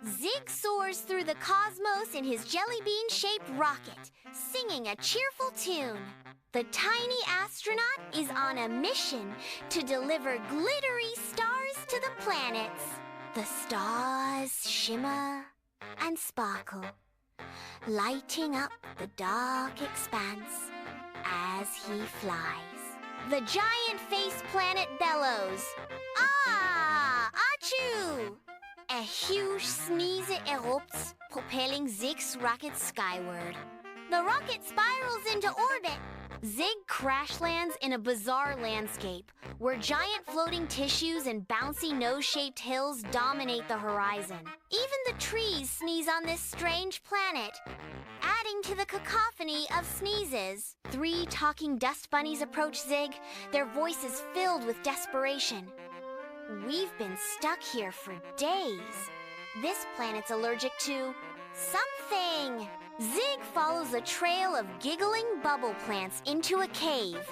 Zig soars through the cosmos in his jelly bean-shaped rocket, singing a cheerful tune. The tiny astronaut is on a mission to deliver glittery stars to the planets. The stars shimmer and sparkle, lighting up the dark expanse as he flies. The giant-faced planet bellows. Ah! Achoo! A huge sneezy erupts, propelling Zig's rocket skyward. The rocket spirals into orbit. Zig crash lands in a bizarre landscape where giant floating tissues and bouncy nose-shaped hills dominate the horizon. Even the trees sneeze on this strange planet, adding to the cacophony of sneezes. 3 talking dust bunnies approach Zig, their voices filled with desperation. We've been stuck here for days. This planet's allergic to something. Zig follows a trail of giggling bubble plants into a cave.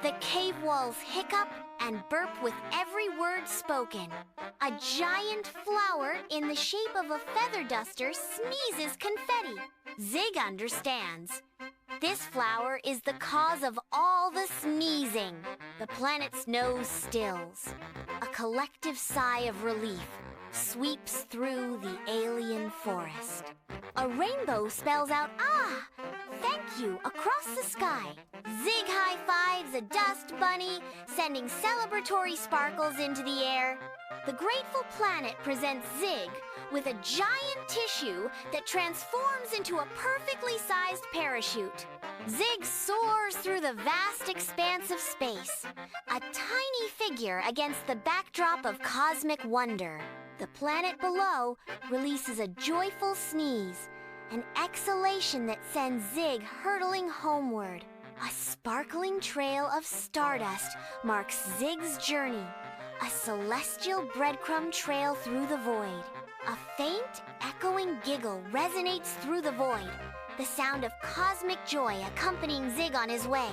The cave walls hiccup and burp with every word spoken. A giant flower in the shape of a feather duster sneezes confetti. Zig understands. This flower is the cause of all the sneezing. The planet's nose stills. A collective sigh of relief sweeps through the alien forest. A rainbow spells out, "Ah, thank you," across the sky. Zig high-fives a dust bunny, sending celebratory sparkles into the air. The grateful planet presents Zig with a giant tissue that transforms into a perfectly sized parachute. Zig soars through the vast expanse of space, a tiny figure against the backdrop of cosmic wonder. The planet below releases a joyful sneeze, an exhalation that sends Zig hurtling homeward. A sparkling trail of stardust marks Zig's journey, a celestial breadcrumb trail through the void. A faint, echoing giggle resonates through the void, the sound of cosmic joy accompanying Zig on his way.